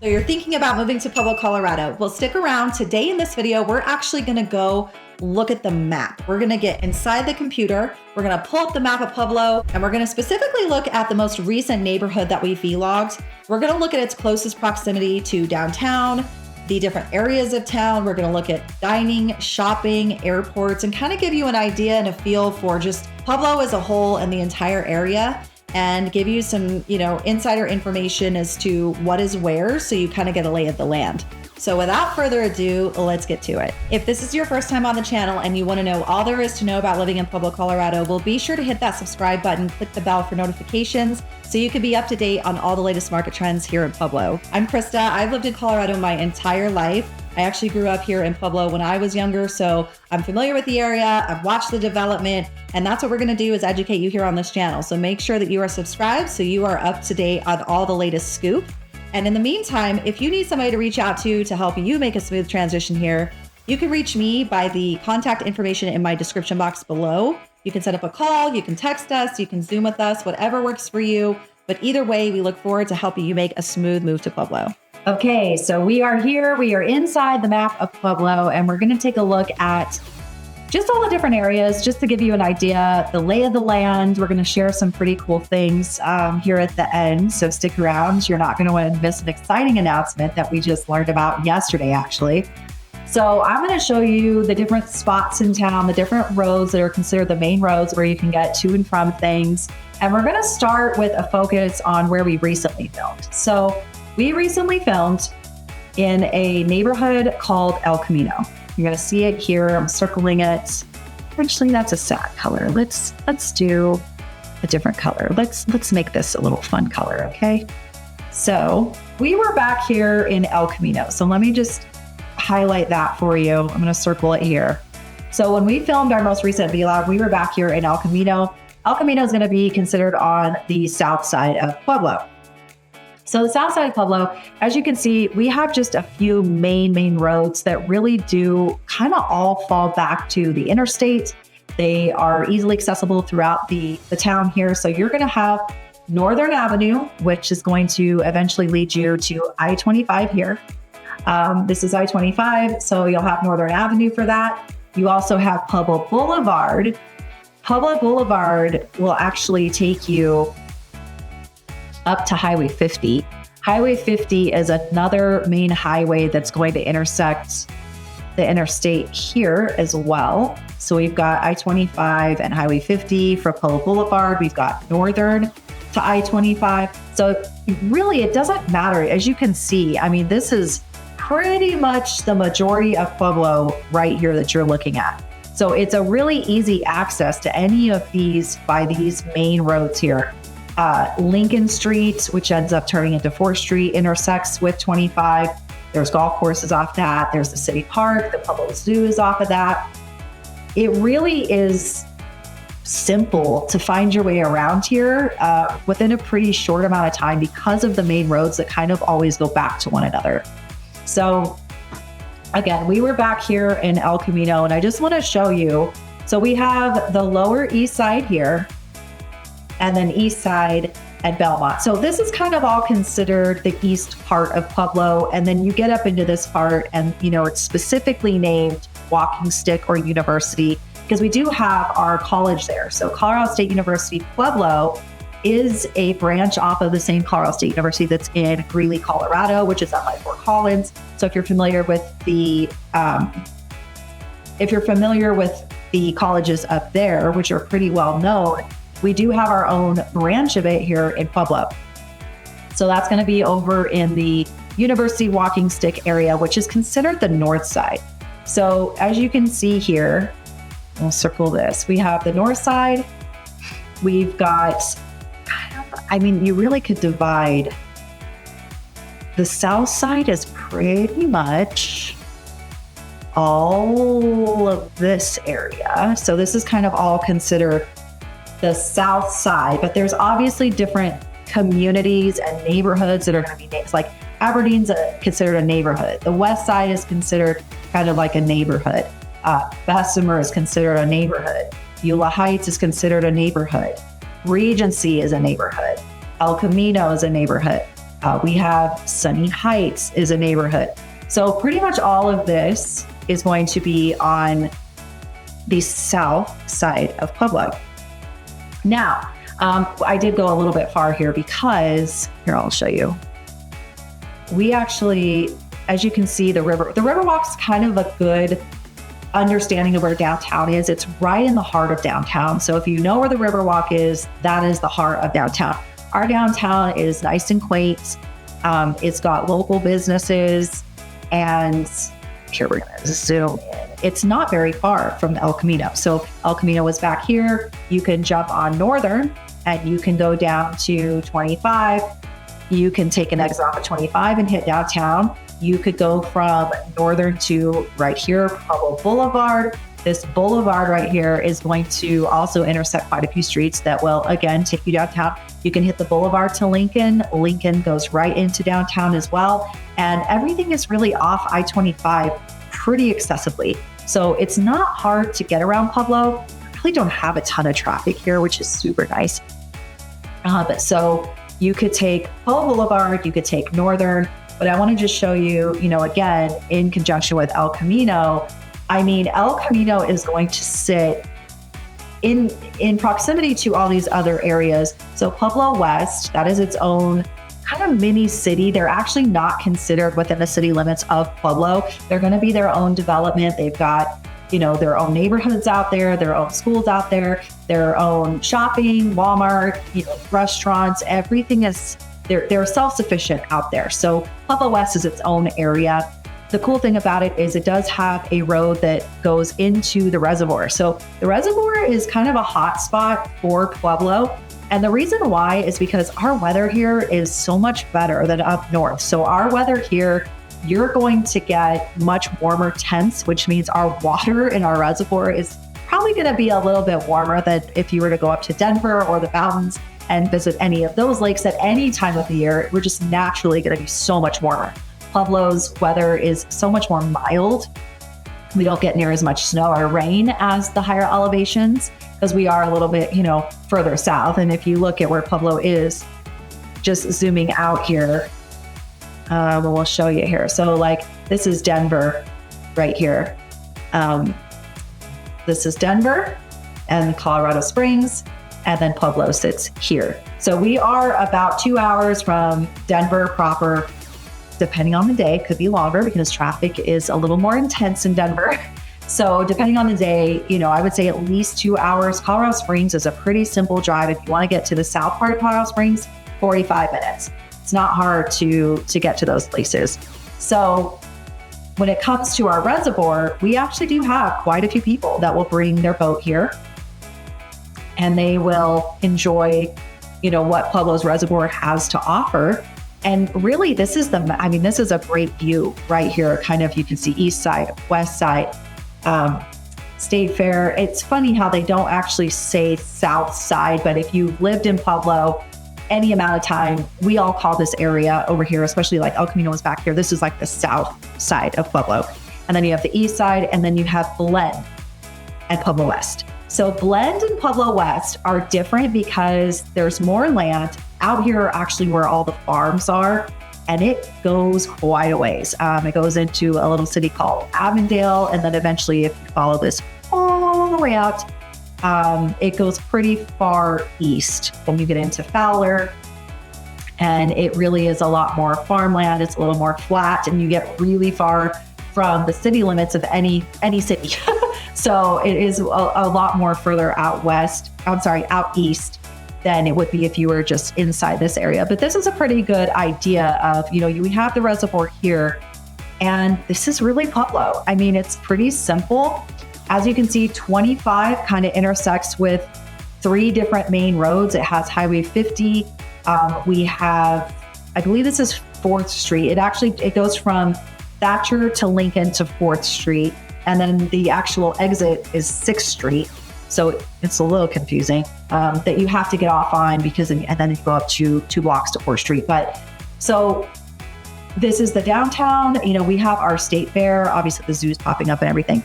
So you're thinking about moving to Pueblo, Colorado. Well, stick around. Today in this video, we're actually gonna go look at the map. We're gonna get inside the computer. We're gonna pull up the map of Pueblo, and we're gonna specifically look at the most recent neighborhood that we vlogged. We're gonna look at its closest proximity to downtown, the different areas of town. We're gonna look at dining, shopping, airports, and kind of give you an idea and a feel for just Pueblo as a whole and the entire area, and give you some, insider information as to what is where, so you kind of get a lay of the land. So without further ado, let's get to it. If this is your first time on the channel and you want to know all there is to know about living in Pueblo, Colorado, well, be sure to hit that subscribe button, click the bell for notifications so you can be up to date on all the latest market trends here in Pueblo. I'm Krista. I've lived in Colorado my entire life. I actually grew up here in Pueblo when I was younger, so I'm familiar with the area. I've watched the development, and that's what we're gonna do, is educate you here on this channel. So make sure that you are subscribed so you are up to date on all the latest scoop. And in the meantime, if you need somebody to reach out to help you make a smooth transition here, you can reach me by the contact information in my description box below. You can set up a call, you can text us, you can Zoom with us, whatever works for you. But either way, we look forward to helping you make a smooth move to Pueblo. Okay, so we are here. We are inside the map of Pueblo, and we're going to take a look at just all the different areas, just to give you an idea, the lay of the land. We're going to share some pretty cool things here at the end, so stick around. You're not going to want to miss an exciting announcement that we just learned about yesterday, actually. So I'm going to show you the different spots in town, the different roads that are considered the main roads where you can get to and from things. And we're going to start with a focus on where we recently filmed. So we recently filmed in a neighborhood called El Camino. You're going to see it here. I'm circling it. Actually, that's a sad color. Let's do a different color. Let's make this a little fun color, okay? So we were back here in El Camino. So let me just highlight that for you. I'm going to circle it here. So when we filmed our most recent vlog, we were back here in El Camino. El Camino is going to be considered on the south side of Pueblo. So the south side of Pueblo, as you can see, we have just a few main roads that really do kind of all fall back to the interstate. They are easily accessible throughout the town here. So you're going to have Northern Avenue, which is going to eventually lead you to I-25 here. This is I-25, so you'll have Northern Avenue for that. You also have Pueblo Boulevard. Pueblo Boulevard will actually take you up to Highway 50. Highway 50 is another main highway that's going to intersect the interstate here as well. So we've got I-25 and Highway 50 for Pueblo Boulevard. We've got Northern to I-25. So really, it doesn't matter. As you can see, I mean, this is pretty much the majority of Pueblo right here that you're looking at. So it's a really easy access to any of these by these main roads here. Lincoln Street, which ends up turning into 4th Street, intersects with 25. There's golf courses off that. There's the city park. The Pueblo Zoo is off of that. It really is simple to find your way around here within a pretty short amount of time because of the main roads that kind of always go back to one another. So again, we were back here in El Camino, and I just want to show you. So we have the lower east side here, and then east side at Belmont. So this is kind of all considered the east part of Pueblo. And then you get up into this part and, it's specifically named Walking Stick or University because we do have our college there. So Colorado State University Pueblo is a branch off of the same Colorado State University that's in Greeley, Colorado, which is up by Fort Collins. So if you're familiar with the colleges up there, which are pretty well known, we do have our own branch of it here in Pueblo. So that's going to be over in the University Walking Stick area, which is considered the north side. So as you can see here, we'll circle this. We have the north side. We've got you really could divide. The south side is pretty much all of this area. So this is kind of all considered the south side, but there's obviously different communities and neighborhoods that are going to be named. Like Aberdeen's considered a neighborhood. The west side is considered kind of like a neighborhood. Bessemer is considered a neighborhood. Beulah Heights is considered a neighborhood. Regency is a neighborhood. El Camino is a neighborhood. We have Sunny Heights is a neighborhood. So pretty much all of this is going to be on the south side of Pueblo. Now, I did go a little bit far here because, here, I'll show you. We actually, as you can see, the Riverwalk's kind of a good understanding of where downtown is. It's right in the heart of downtown. So if you know where the Riverwalk is, that is the heart of downtown. Our downtown is nice and quaint. It's got local businesses, and here we're gonna zoom in. It's not very far from El Camino. So El Camino is back here. You can jump on Northern and you can go down to 25. You can take an exit off of 25 and hit downtown. You could go from Northern to right here, Pueblo Boulevard. This boulevard right here is going to also intersect quite a few streets that will, again, take you downtown. You can hit the boulevard to Lincoln. Lincoln goes right into downtown as well. And everything is really off I-25 pretty accessibly. So it's not hard to get around Pueblo. We really don't have a ton of traffic here, which is super nice. So you could take Pueblo Boulevard, you could take Northern, but I want to just show you, again, in conjunction with El Camino. I mean, El Camino is going to sit in proximity to all these other areas. So Pueblo West, that is its own kind of mini city. They're actually not considered within the city limits of Pueblo. They're going to be their own development. They've got, their own neighborhoods out there, their own schools out there, their own shopping, Walmart, restaurants, everything is, they're self-sufficient out there. So Pueblo West is its own area. The cool thing about it is it does have a road that goes into the reservoir. So the reservoir is kind of a hot spot for Pueblo. And the reason why is because our weather here is so much better than up north. So our weather here, you're going to get much warmer temps, which means our water in our reservoir is probably going to be a little bit warmer than if you were to go up to Denver or the mountains and visit any of those lakes at any time of the year. We're just naturally going to be so much warmer. Pueblo's weather is so much more mild. We don't get near as much snow or rain as the higher elevations because we are a little bit, further south. And if you look at where Pueblo is, just zooming out here, we'll show you here. So this is Denver right here. This is Denver and Colorado Springs, and then Pueblo sits here. So we are about 2 hours from Denver proper, depending on the day. Could be longer because traffic is a little more intense in Denver. So depending on the day, I would say at least 2 hours. Colorado Springs is a pretty simple drive. If you want to get to the south part of Colorado Springs, 45 minutes. It's not hard to get to those places. So when it comes to our reservoir, we actually do have quite a few people that will bring their boat here and they will enjoy, what Pueblo's reservoir has to offer. And really, this is a great view right here. Kind of, you can see east side, west side, State Fair. It's funny how they don't actually say south side, but if you've lived in Pueblo any amount of time, we all call this area over here, especially El Camino is back here. This is the south side of Pueblo. And then you have the east side, and then you have Blend and Pueblo West. So Blend and Pueblo West are different because there's more land. Out here actually where all the farms are, and it goes quite a ways. It goes into a little city called Avondale, and then eventually, if you follow this all the way out, it goes pretty far east when you get into Fowler, and it really is a lot more farmland. It's a little more flat, and you get really far from the city limits of any city. So it is a lot more further out east than it would be if you were just inside this area. But this is a pretty good idea of, we have the reservoir here, and this is really Pueblo. I mean, it's pretty simple. As you can see, 25 kind of intersects with 3 different main roads. It has Highway 50. We have, I believe this is 4th Street. It goes from Thatcher to Lincoln to 4th Street. And then the actual exit is 6th Street. So it's a little confusing that you have to get off on and then you go up 2 blocks to 4th Street. But so this is the downtown. We have our state fair. Obviously the zoo's popping up and everything.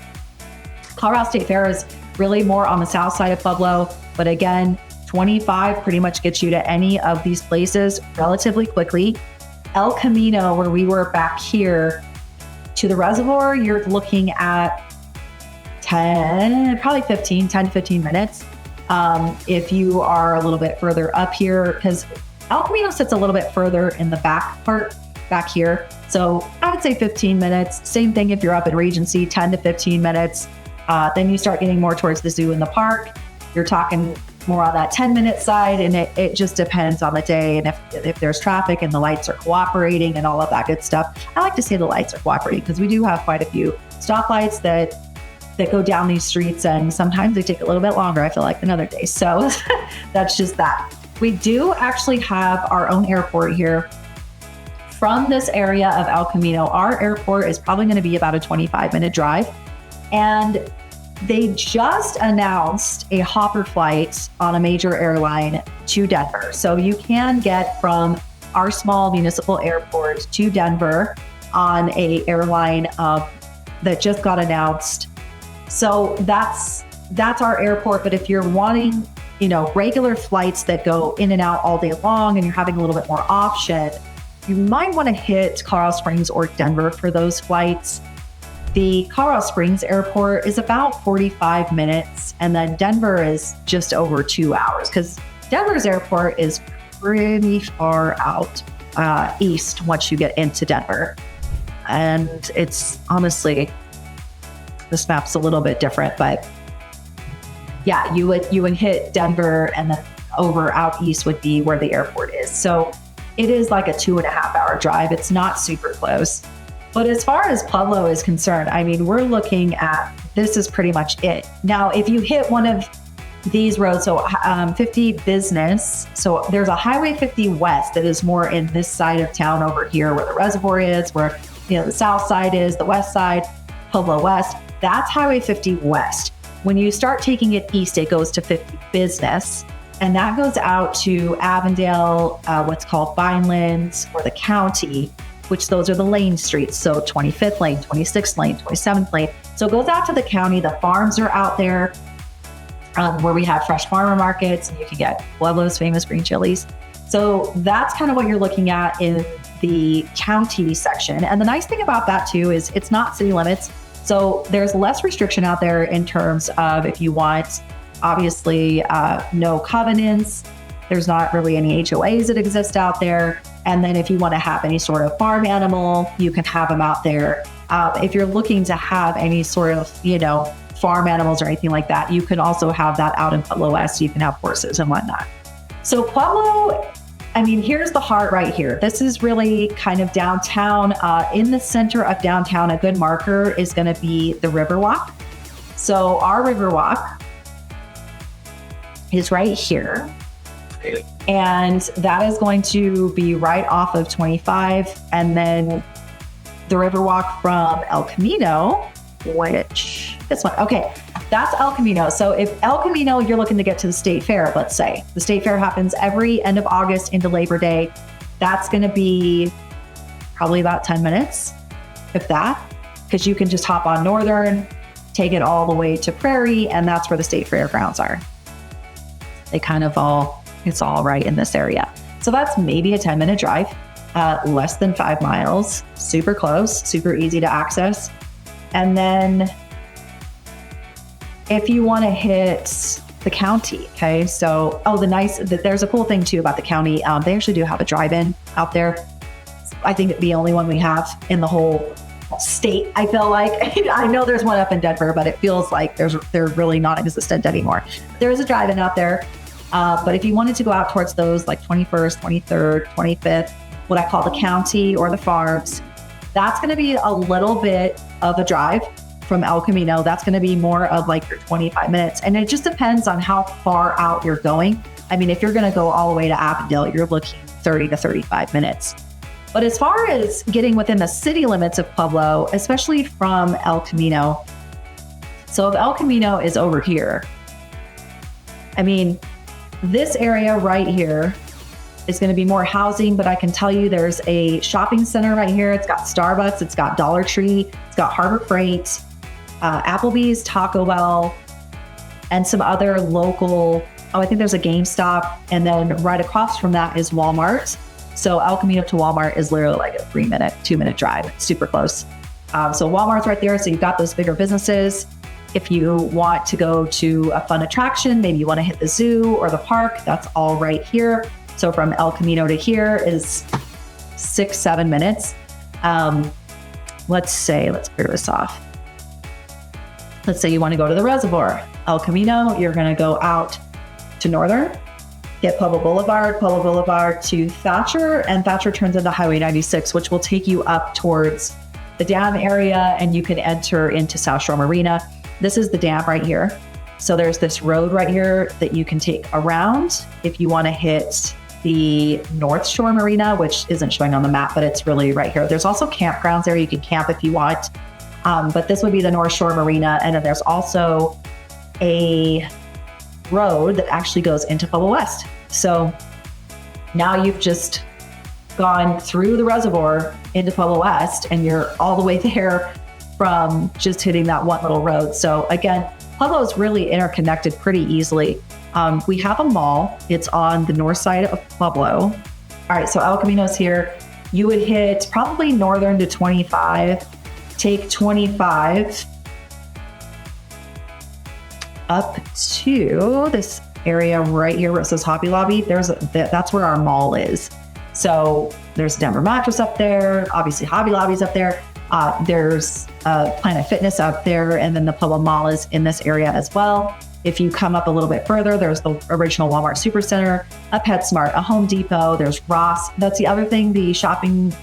Colorado State Fair is really more on the south side of Pueblo. But again, 25 pretty much gets you to any of these places relatively quickly. El Camino, where we were back here, to the reservoir, you're looking at 10 to 15 minutes. If you are a little bit further up here, because El Camino sits a little bit further in the back part, back here. So I would say 15 minutes. Same thing if you're up at Regency, 10 to 15 minutes. Then you start getting more towards the zoo and the park. You're talking more on that 10-minute side, and it just depends on the day and if there's traffic and the lights are cooperating and all of that good stuff. I like to say the lights are cooperating because we do have quite a few stoplights that go down these streets, and sometimes they take a little bit longer, I feel like, than other days. So that's just that. We do actually have our own airport here. From this area of El Camino, our airport is probably going to be about a 25-minute drive. And they just announced a hopper flight on a major airline to Denver. So you can get from our small municipal airport to Denver on a airline that just got announced. So that's our airport. But if you're wanting, regular flights that go in and out all day long and you're having a little bit more option, you might want to hit Colorado Springs or Denver for those flights. The Colorado Springs airport is about 45 minutes, and then Denver is just over 2 hours, because Denver's airport is pretty far out east once you get into Denver. And it's honestly, this map's a little bit different, but yeah, you would hit Denver, and then over out east would be where the airport is. So it is like a 2.5 hour drive. It's not super close. But as far as Pueblo is concerned, I mean, we're looking at, this is pretty much it. Now, if you hit one of these roads, so 50 business, so there's a Highway 50 West that is more in this side of town over here where the reservoir is, where the south side is, the west side, Pueblo West. That's Highway 50 West. When you start taking it east, it goes to 50 business. And that goes out to Avondale, what's called Vinelands, or the county, which those are the lane streets. So 25th lane, 26th lane, 27th lane. So it goes out to the county. The farms are out there where we have fresh farmer markets, and you can get Pueblo's famous green chilies. So that's kind of what you're looking at in the county section. And the nice thing about that too is it's not city limits. So there's less restriction out there in terms of if you want, obviously, no covenants. There's not really any HOAs that exist out there. And then if you want to have any sort of farm animal, you can have them out there. If you're looking to have any sort of, farm animals or anything like that, you can also have that out in Pueblo West. You can have horses and whatnot. So Pueblo, I mean, here's the heart right here. This is really kind of downtown. In the center of downtown, a good marker is going to be the Riverwalk. So our Riverwalk is right here. And that is going to be right off of 25. And then the Riverwalk from El Camino, which this one, okay, that's El Camino. So if El Camino, you're looking to get to the State Fair, let's say. The State Fair happens every end of August into Labor Day. That's going to be probably about 10 minutes, if that, because you can just hop on Northern, take it all the way to Prairie, and that's where the State Fairgrounds are. They kind of it's all right in this area. So that's maybe a 10-minute drive, less than 5 miles, super close, super easy to access. And then if you want to hit the county, okay, so, there's a cool thing too about the county. They actually do have a drive-in out there. I think the only one we have in the whole state, I feel like. I know there's one up in Denver, but it feels like they're really non-existent anymore. There is a drive-in out there. But if you wanted to go out towards those like 21st, 23rd, 25th, what I call the county or the farms, that's going to be a little bit of a drive from El Camino. That's going to be more of like your 25 minutes. And it just depends on how far out you're going. I mean, if you're going to go all the way to Avondale, you're looking 30 to 35 minutes. But as far as getting within the city limits of Pueblo, especially from El Camino, so if El Camino is over here, I mean, this area right here is going to be more housing, but I can tell you there's a shopping center right here. It's got Starbucks, it's got Dollar Tree, it's got Harbor Freight, Applebee's, Taco Bell, and some other local, I think there's a GameStop. And then right across from that is Walmart. So El Camino to Walmart is literally like a 3-minute, 2-minute drive, super close. So Walmart's right there. So you've got those bigger businesses. If you want to go to a fun attraction, maybe you want to hit the zoo or the park, that's all right here. So from El Camino to here is 6-7 minutes. Let's clear this off. Let's say you want to go to the reservoir. El Camino, you're going to go out to Northern, get Pueblo Boulevard to Thatcher, and Thatcher turns into Highway 96, which will take you up towards the dam area, and you can enter into South Shore Marina. This is the dam right here. So there's this road right here that you can take around if you want to hit the North Shore Marina, which isn't showing on the map, but it's really right here. There's also campgrounds there. You can camp if you want. But this would be the North Shore Marina. And then there's also a road that actually goes into Pueblo West. So now you've just gone through the reservoir into Pueblo West, and you're all the way there from just hitting that one little road. So again, Pueblo is really interconnected pretty easily. We have a mall. It's on the north side of Pueblo. All right, so El Camino's here. You would hit probably Northern to 25, take 25 up to this area right here where it says Hobby Lobby. That's where our mall is. So there's Denver Mattress up there. Obviously, Hobby Lobby's up there. There's Planet Fitness up there, and then the Pueblo Mall is in this area as well. If you come up a little bit further, there's the original Walmart Supercenter, a PetSmart, a Home Depot, there's Ross. That's the other thing, the shopping,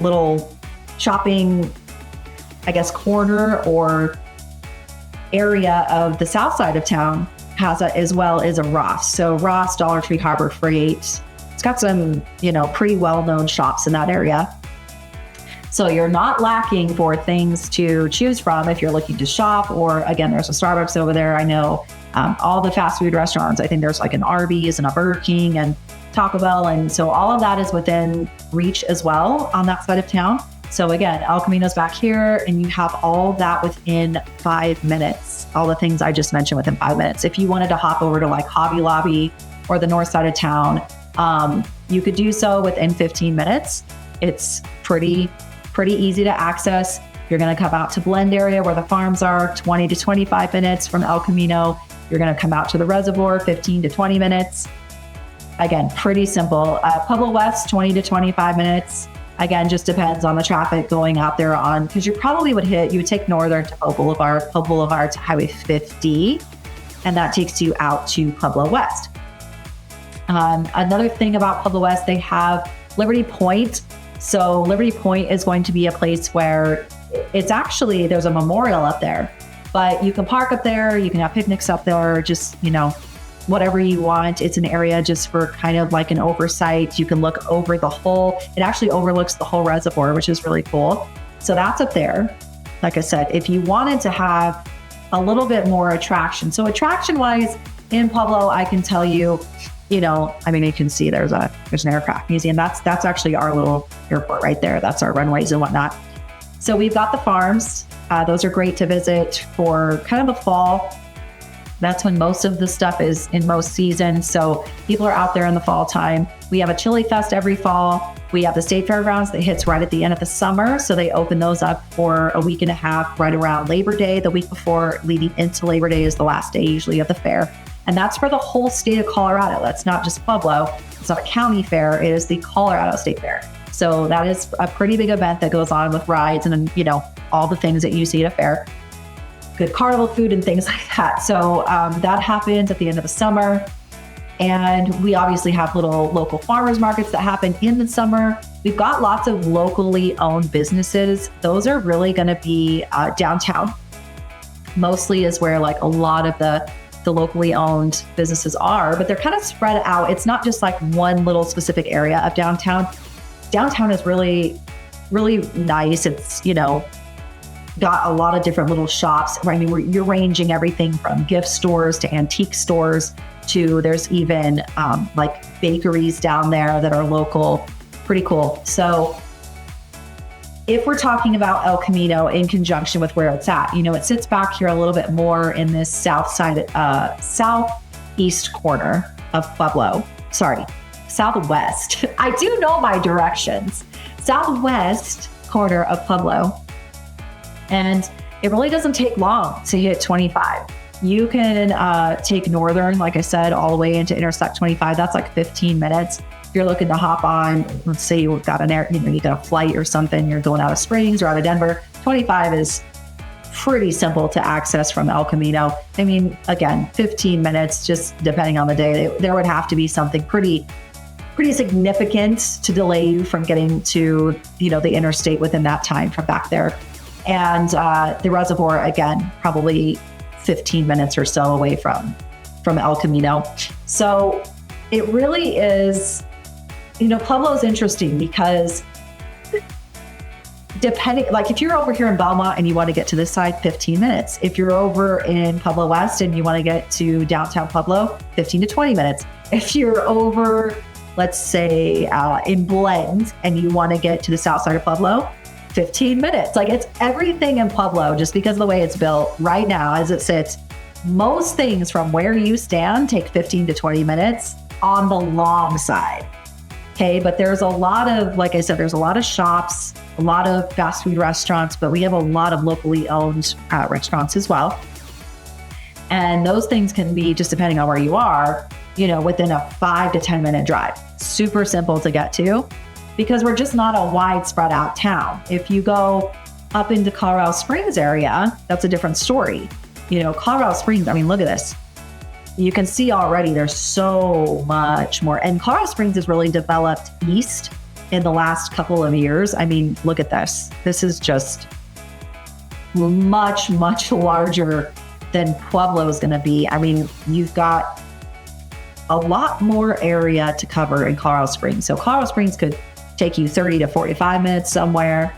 little shopping, I guess, corner or area of the south side of town has a, as well as a Ross. So Ross, Dollar Tree, Harbor Freight. It's got some, pretty well-known shops in that area. So you're not lacking for things to choose from if you're looking to shop, or again, there's a Starbucks over there. I know all the fast food restaurants. I think there's like an Arby's and a Burger King and Taco Bell. And so all of that is within reach as well on that side of town. So again, El Camino's back here, and you have all that within 5 minutes. All the things I just mentioned within 5 minutes. If you wanted to hop over to like Hobby Lobby or the north side of town, you could do so within 15 minutes. It's pretty easy to access. You're going to come out to Blend area where the farms are, 20 to 25 minutes from El Camino. You're going to come out to the reservoir, 15 to 20 minutes. Again, pretty simple. Pueblo West, 20 to 25 minutes. Again, just depends on the traffic going out there on, because you would take Northern to Pueblo Boulevard to Highway 50, and that takes you out to Pueblo West. Another thing about Pueblo West, they have Liberty Point. So Liberty Point is going to be a place where it's actually, there's a memorial up there, but you can park up there, you can have picnics up there, just, whatever you want. It's an area just for kind of like an oversight. You can look over it actually overlooks the whole reservoir, which is really cool. So that's up there. Like I said, if you wanted to have a little bit more attraction. So attraction wise in Pueblo, I can tell you, you can see there's an aircraft museum. That's actually our little airport right there. That's our runways and whatnot. So we've got the farms. Those are great to visit for kind of the fall. That's when most of the stuff is in most seasons. So people are out there in the fall time. We have a chili fest every fall. We have the state fairgrounds that hits right at the end of the summer. So they open those up for a week and a half right around Labor Day. The week before leading into Labor Day is the last day usually of the fair. And that's for the whole state of Colorado. That's not just Pueblo. It's not a county fair. It is the Colorado State Fair. So that is a pretty big event that goes on with rides and, all the things that you see at a fair. Good carnival food and things like that. So that happens at the end of the summer. And we obviously have little local farmers markets that happen in the summer. We've got lots of locally owned businesses. Those are really going to be downtown. Mostly is where like a lot of the locally owned businesses are, but they're kind of spread out. It's not just like one little specific area of downtown. Downtown is really, really nice. It's, got a lot of different little shops. I mean, you're ranging everything from gift stores to antique stores to there's even like bakeries down there that are local. Pretty cool. So if we're talking about El Camino in conjunction with where it's at, it sits back here a little bit more in this southeast corner of Pueblo. southwest. I do know my directions. Southwest corner of Pueblo. And it really doesn't take long to hit 25. You can take northern, like I said, all the way into intersect 25. That's like 15 minutes. If you're looking to hop on, let's say you've got you got a flight or something, you're going out of Springs or out of Denver, 25 is pretty simple to access from El Camino. I mean, again, 15 minutes, just depending on the day. There would have to be something pretty significant to delay you from getting to, the interstate within that time from back there. And the reservoir, again, probably 15 minutes or so away from El Camino. So it really is, Pueblo is interesting because depending, like if you're over here in Belmont and you want to get to this side, 15 minutes. If you're over in Pueblo West and you want to get to downtown Pueblo, 15 to 20 minutes. If you're over, let's say in Blend and you want to get to the south side of Pueblo, 15 minutes. Like it's everything in Pueblo, just because of the way it's built right now as it sits. Most things from where you stand take 15 to 20 minutes on the long side. Okay, but there's a lot of, like I said, there's a lot of shops, a lot of fast food restaurants, but we have a lot of locally owned restaurants as well. And those things can be, just depending on where you are, within a 5 to 10 minute drive. Super simple to get to, because we're just not a widespread out town. If you go up into Colorado Springs area, that's a different story. Colorado Springs, I mean, look at this. You can see already there's so much more. And Colorado Springs has really developed east in the last couple of years. I mean, look at this. This is just much, much larger than Pueblo is going to be. I mean, you've got a lot more area to cover in Colorado Springs. So Colorado Springs could take you 30 to 45 minutes somewhere,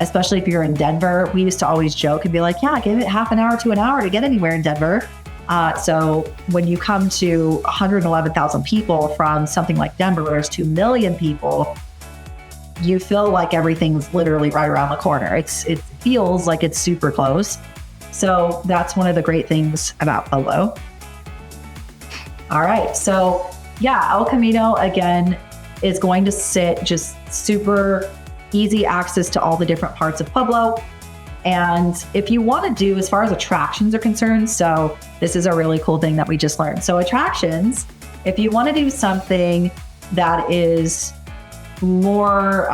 especially if you're in Denver. We used to always joke and be like, yeah, give it half an hour to an hour to get anywhere in Denver. So when you come to 111,000 people from something like Denver, where there's 2 million people, you feel like everything's literally right around the corner. It feels like it's super close. So that's one of the great things about Pueblo. All right. So yeah, El Camino, again, is going to sit just super easy access to all the different parts of Pueblo. And if you want to do, as far as attractions are concerned, so this is a really cool thing that we just learned. So attractions, if you want to do something that is more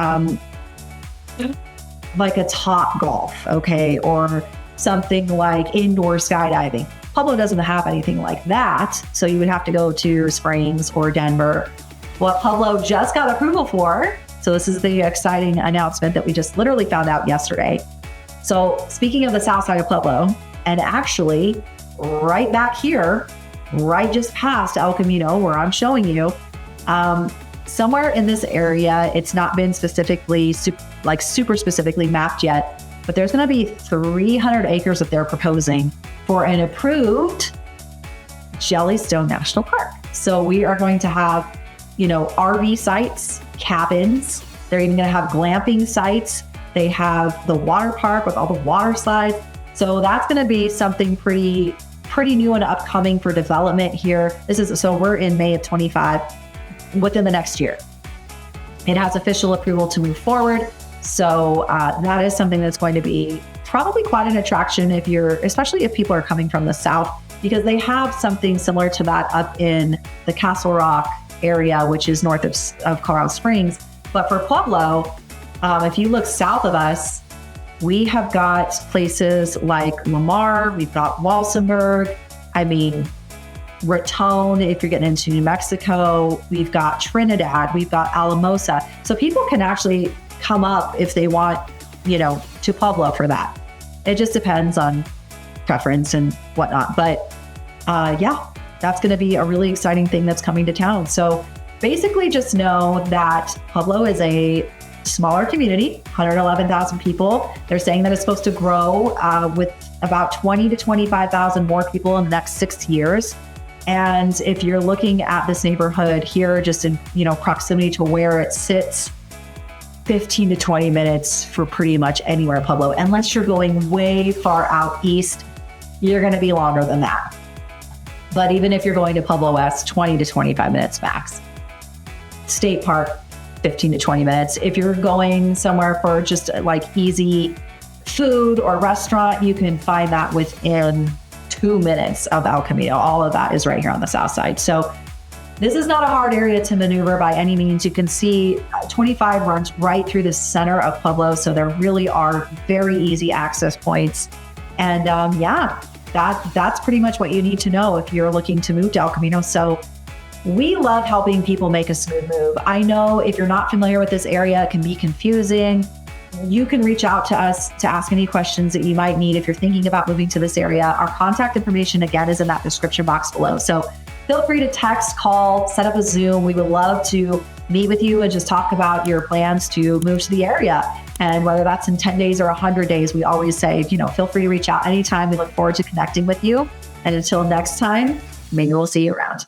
like a Top Golf, okay, or something like indoor skydiving. Pueblo doesn't have anything like that, so you would have to go to Springs or Denver. What Pueblo just got approval for, so this is the exciting announcement that we just literally found out yesterday. So speaking of the south side of Pueblo, and actually right back here, right just past El Camino, where I'm showing you, somewhere in this area, it's not been specifically, super specifically mapped yet, but there's going to be 300 acres that they're proposing for an approved Jellystone National Park. So we are going to have, RV sites, cabins. They're even going to have glamping sites. They have the water park with all the water slides. So that's going to be something pretty new and upcoming for development here. So we're in May of 25, within the next year. It has official approval to move forward. So that is something that's going to be probably quite an attraction especially if people are coming from the south, because they have something similar to that up in the Castle Rock area, which is north of Colorado Springs. But for Pueblo, if you look south of us, we have got places like Lamar, we've got Walsenburg, Raton, if you're getting into New Mexico, we've got Trinidad, we've got Alamosa. So people can actually come up if they want, to Pueblo for that. It just depends on preference and whatnot. But yeah, that's going to be a really exciting thing that's coming to town. So basically just know that Pueblo is a smaller community, 111,000 people. They're saying that it's supposed to grow with about 20 to 25,000 more people in the next 6 years. And if you're looking at this neighborhood here, just in proximity to where it sits, 15 to 20 minutes for pretty much anywhere in Pueblo. Unless you're going way far out east, you're going to be longer than that. But even if you're going to Pueblo West, 20 to 25 minutes max. State Park, 15 to 20 minutes. If you're going somewhere for just like easy food or restaurant, you can find that within 2 minutes of El Camino. All of that is right here on the south side. So this is not a hard area to maneuver by any means. You can see 25 runs right through the center of Pueblo. So there really are very easy access points. And that's pretty much what you need to know if you're looking to move to El Camino. So we love helping people make a smooth move. I know if you're not familiar with this area, it can be confusing. You can reach out to us to ask any questions that you might need if you're thinking about moving to this area. Our contact information, again, is in that description box below. So feel free to text, call, set up a Zoom. We would love to meet with you and just talk about your plans to move to the area. And whether that's in 10 days or 100 days, we always say, feel free to reach out anytime. We look forward to connecting with you. And until next time, maybe we'll see you around.